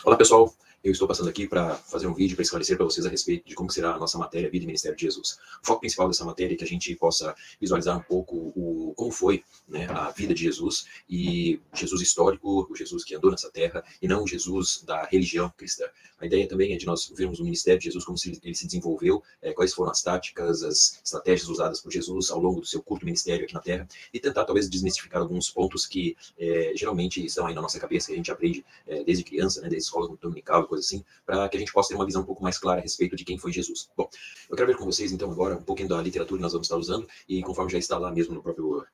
Olá pessoal, eu estou passando aqui para fazer um vídeo para esclarecer para vocês a respeito de como será a nossa matéria Vida e Ministério de Jesus. O foco principal dessa matéria é que a gente possa visualizar um pouco como foi, né, a vida de Jesus, e Jesus histórico, o Jesus que andou nessa terra, e não o Jesus da religião cristã. A ideia também é de nós vermos o ministério de Jesus, como ele se desenvolveu, quais foram as táticas, as estratégias usadas por Jesus ao longo do seu curto ministério aqui na terra, e tentar talvez desmistificar alguns pontos que geralmente estão aí na nossa cabeça, que a gente aprende desde criança, né, desde escola dominical, coisa assim, para que a gente possa ter uma visão um pouco mais clara a respeito de quem foi Jesus. Bom, eu quero ver com vocês, então, agora um pouquinho da literatura que nós vamos estar usando, e conforme já está lá mesmo no próprio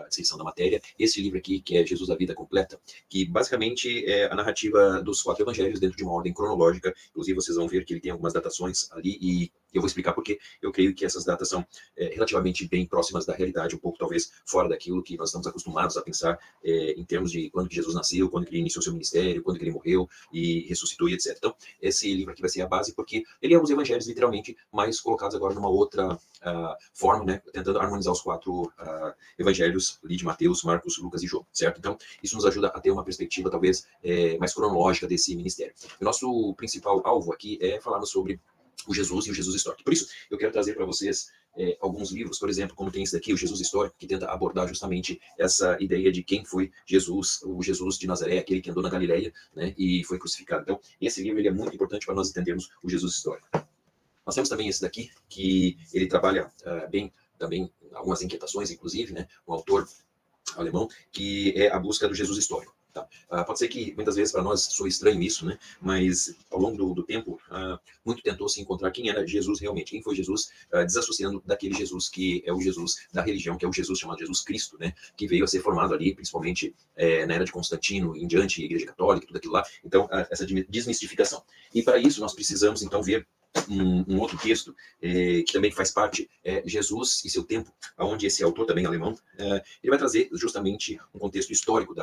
descrição da matéria, esse livro aqui, que é Jesus, a Vida Completa, que basicamente é a narrativa dos 4 evangelhos dentro de uma ordem cronológica. Inclusive, vocês vão ver que ele tem algumas datações ali, e eu vou explicar porque eu creio que essas datas são relativamente bem próximas da realidade, um pouco talvez fora daquilo que nós estamos acostumados a pensar em termos de quando que Jesus nasceu, quando que ele iniciou seu ministério, quando que ele morreu e ressuscitou e etc. Então, esse livro aqui vai ser a base, porque ele é os evangelhos literalmente, mas colocados agora numa outra forma, né, tentando harmonizar os 4 evangelhos ali de Mateus, Marcos, Lucas e João, certo? Então, isso nos ajuda a ter uma perspectiva talvez mais cronológica desse ministério. O nosso principal alvo aqui é falarmos sobre o Jesus e o Jesus histórico. Por isso, eu quero trazer para vocês alguns livros, por exemplo, como tem esse daqui, o Jesus Histórico, que tenta abordar justamente essa ideia de quem foi Jesus, o Jesus de Nazaré, aquele que andou na Galileia, né, e foi crucificado. Então, esse livro ele é muito importante para nós entendermos o Jesus histórico. Nós temos também esse daqui, que ele trabalha bem também algumas inquietações, inclusive, né, um autor alemão, que é a busca do Jesus histórico. Tá? Pode ser que muitas vezes para nós soe estranho isso, né? Mas ao longo do tempo, muito tentou se encontrar quem era Jesus realmente, quem foi Jesus, desassociando daquele Jesus que é o Jesus da religião, que é o Jesus chamado Jesus Cristo, né? Que veio a ser formado ali, principalmente na era de Constantino, em diante, a Igreja Católica, tudo aquilo lá. Então, essa desmistificação. E para isso nós precisamos, então, ver um outro texto que também faz parte, Jesus e seu tempo, onde esse autor também alemão, ele vai trazer justamente um contexto histórico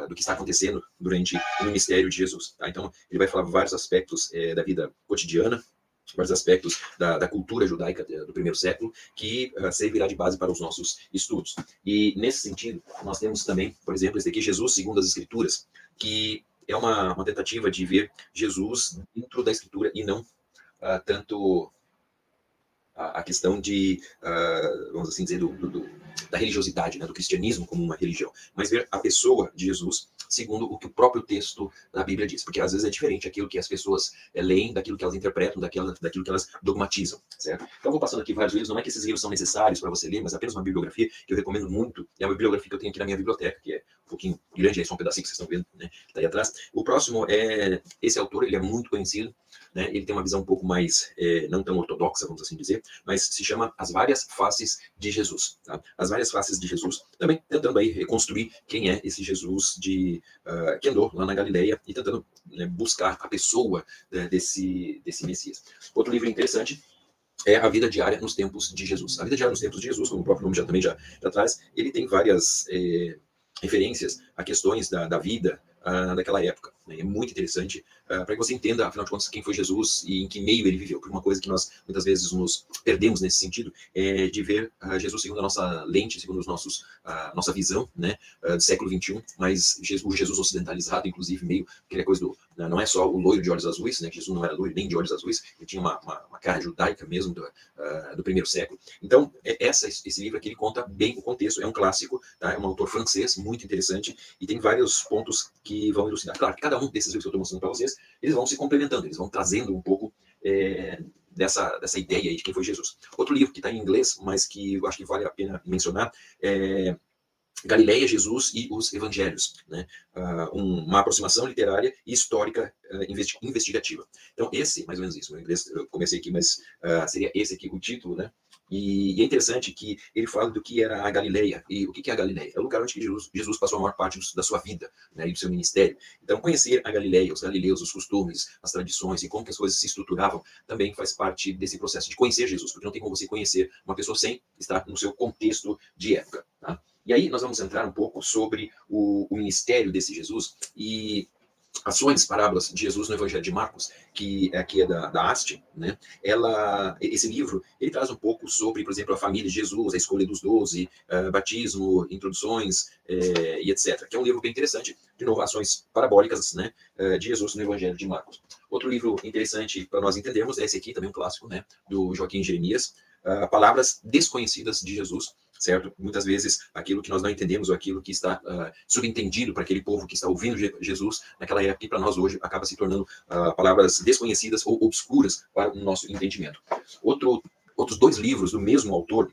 do que está acontecendo durante o ministério de Jesus. Tá? Então, ele vai falar vários aspectos da vida cotidiana, vários aspectos da cultura judaica do primeiro século, que servirá de base para os nossos estudos. E, nesse sentido, nós temos também, por exemplo, esse aqui, Jesus segundo as Escrituras, que é uma tentativa de ver Jesus dentro da Escritura e não tanto a questão de, vamos assim dizer, da religiosidade, né, do cristianismo como uma religião, mas ver a pessoa de Jesus segundo o que o próprio texto da Bíblia diz, porque às vezes é diferente aquilo que as pessoas leem, daquilo que elas interpretam, daquilo que elas dogmatizam, certo? Então, vou passando aqui vários livros, não é que esses livros são necessários para você ler, mas apenas uma bibliografia que eu recomendo muito, é uma bibliografia que eu tenho aqui na minha biblioteca, que é um pouquinho grande, é só um pedacinho que vocês estão vendo, né, que tá aí atrás. O próximo esse autor, ele é muito conhecido, né, ele tem uma visão um pouco mais, não tão ortodoxa, vamos assim dizer, mas se chama As Várias Faces de Jesus. Tá? As Várias Faces de Jesus, também tentando aí reconstruir quem é esse Jesus que andou lá na Galileia e tentando, né, buscar a pessoa, né, desse Messias. Outro livro interessante é A Vida Diária nos Tempos de Jesus. A Vida Diária nos Tempos de Jesus, como o próprio nome já traz, ele tem várias referências a questões da vida daquela época. Né? É muito interessante para que você entenda, afinal de contas, quem foi Jesus e em que meio ele viveu. Porque uma coisa que nós muitas vezes nos perdemos nesse sentido é de ver Jesus segundo a nossa lente, segundo nossa visão, né, do século XXI, mas o Jesus ocidentalizado, inclusive, meio aquela coisa não é só o loiro de olhos azuis, né, que Jesus não era loiro nem de olhos azuis, ele tinha uma cara judaica mesmo do primeiro século. Então, esse livro aqui ele conta bem o contexto, é um clássico, tá? É um autor francês, muito interessante, e tem vários pontos que vão elucidar. Claro que cada um desses livros que eu estou mostrando para vocês, eles vão se complementando, eles vão trazendo um pouco dessa ideia aí de quem foi Jesus. Outro livro que está em inglês, mas que eu acho que vale a pena mencionar, é Galileia, Jesus e os Evangelhos, né? Uma aproximação literária e histórica investigativa. Então, esse, mais ou menos isso, no inglês eu comecei aqui, mas seria esse aqui o título, né? E é interessante que ele fala do que era a Galileia. E o que é a Galileia? É o lugar onde Jesus passou a maior parte da sua vida, né, e do seu ministério. Então, conhecer a Galileia, os galileus, os costumes, as tradições e como que as coisas se estruturavam, também faz parte desse processo de conhecer Jesus, porque não tem como você conhecer uma pessoa sem estar no seu contexto de época, tá? E aí nós vamos entrar um pouco sobre o ministério desse Jesus, e ações, parábolas de Jesus no Evangelho de Marcos, que aqui é da Haste, né? Esse livro, ele traz um pouco sobre, por exemplo, a família de Jesus, a escolha dos 12, batismo, introduções e etc. Que é um livro bem interessante, de novo, ações parabólicas, né, de Jesus no Evangelho de Marcos. Outro livro interessante para nós entendermos é esse aqui, também um clássico, né, do Joaquim Jeremias, Palavras Desconhecidas de Jesus, certo? Muitas vezes aquilo que nós não entendemos ou aquilo que está subentendido para aquele povo que está ouvindo Jesus naquela época e para nós hoje acaba se tornando palavras desconhecidas ou obscuras para o nosso entendimento. Outros dois livros do mesmo autor,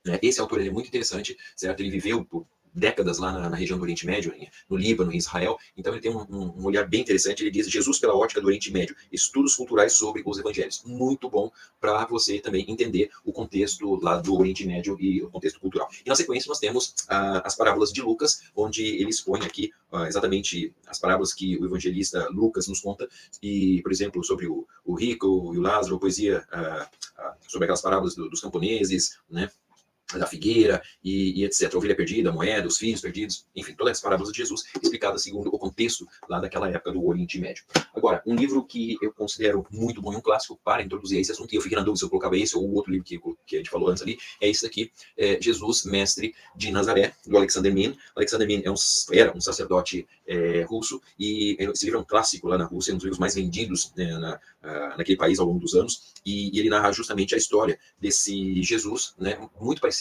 né? Esse autor ele é muito interessante, certo? Ele viveu por décadas lá na região do Oriente Médio, no Líbano, em Israel, então ele tem um olhar bem interessante. Ele diz Jesus pela ótica do Oriente Médio, estudos culturais sobre os evangelhos. Muito bom para você também entender o contexto lá do Oriente Médio e o contexto cultural. E na sequência nós temos as parábolas de Lucas, onde ele expõe aqui exatamente as parábolas que o evangelista Lucas nos conta, e, por exemplo, sobre o rico e o Lázaro, a poesia sobre aquelas parábolas dos camponeses, né? Da figueira e etc. A ovelha perdida, a moeda, os filhos perdidos, enfim, todas as parábolas de Jesus explicadas segundo o contexto lá daquela época do Oriente Médio. Agora, um livro que eu considero muito bom e um clássico para introduzir esse assunto, e eu fiquei na dúvida se eu colocava esse ou o outro livro que a gente falou antes ali, é esse daqui, Jesus, Mestre de Nazaré, do Alexander Min. Alexander Min era um sacerdote russo, e esse livro é um clássico lá na Rússia, um dos livros mais vendidos, né, naquele país ao longo dos anos, e ele narra justamente a história desse Jesus, né, muito parecido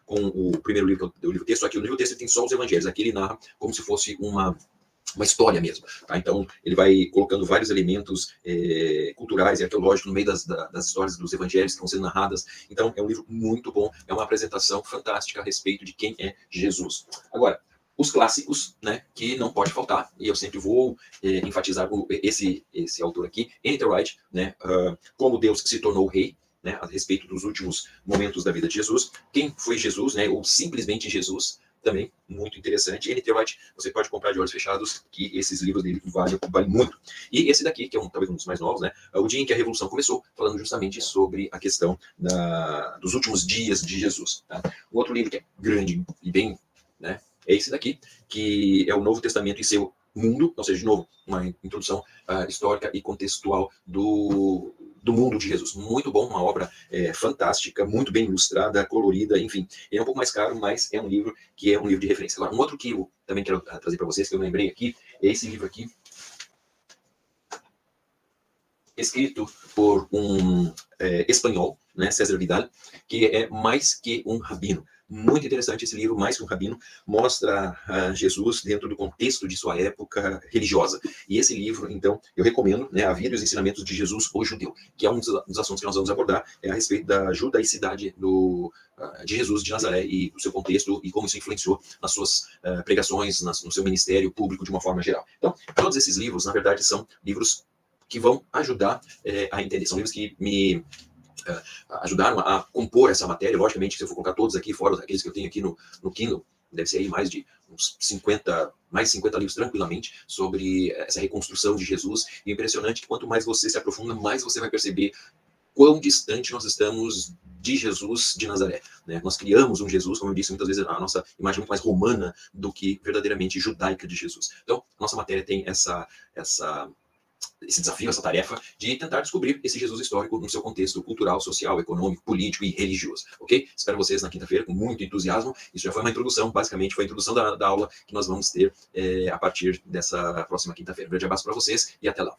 com o primeiro livro, o livro texto. Aqui o livro texto tem só os evangelhos, aqui ele narra como se fosse uma história mesmo, tá? Então ele vai colocando vários elementos culturais e arqueológicos no meio das histórias dos evangelhos que estão sendo narradas. Então é um livro muito bom, é uma apresentação fantástica a respeito de quem é Jesus. Agora, os clássicos, né, que não pode faltar, e eu sempre vou enfatizar esse autor aqui, N.T. Wright, né, Como Deus se tornou rei, né, a respeito dos últimos momentos da vida de Jesus, quem foi Jesus, né, ou simplesmente Jesus, também muito interessante. N.T. Wright, você pode comprar de olhos fechados, que esses livros dele valem muito. E esse daqui, que é talvez um dos mais novos, né, O Dia em que a Revolução Começou, falando justamente sobre a questão dos últimos dias de Jesus. Tá? Um outro livro que é grande e bem, né, é esse daqui, que é o Novo Testamento e seu mundo, ou seja, de novo, uma introdução histórica e contextual do mundo de Jesus. Muito bom, uma obra fantástica, muito bem ilustrada, colorida, enfim. Ele é um pouco mais caro, mas é um livro que é um livro de referência. Agora, um outro que eu também quero trazer para vocês, que eu lembrei aqui, é esse livro aqui, escrito por um espanhol, né, César Vidal, que é Mais que um Rabino. Muito interessante esse livro, Mais que um Rabino, mostra Jesus dentro do contexto de sua época religiosa. E esse livro, então, eu recomendo, né, A Vida e os Ensinamentos de Jesus, o Judeu, que é um dos assuntos que nós vamos abordar, a respeito da judaicidade de Jesus de Nazaré e o seu contexto e como isso influenciou nas suas pregações, no seu ministério público de uma forma geral. Então, todos esses livros, na verdade, são livros que vão ajudar a entender. São livros que me ajudaram a compor essa matéria. Logicamente, se eu for colocar todos aqui, fora aqueles que eu tenho aqui no Kindle, deve ser aí mais de uns 50 livros tranquilamente sobre essa reconstrução de Jesus. E é impressionante que quanto mais você se aprofunda, mais você vai perceber quão distante nós estamos de Jesus de Nazaré. Né? Nós criamos um Jesus, como eu disse muitas vezes, a nossa imagem é muito mais romana do que verdadeiramente judaica de Jesus. Então, a nossa matéria tem esse desafio, essa tarefa de tentar descobrir esse Jesus histórico no seu contexto cultural, social, econômico, político e religioso, ok? Espero vocês na quinta-feira com muito entusiasmo. Isso já foi uma introdução, basicamente foi a introdução da aula que nós vamos ter a partir dessa próxima quinta-feira. Um grande abraço para vocês e até lá.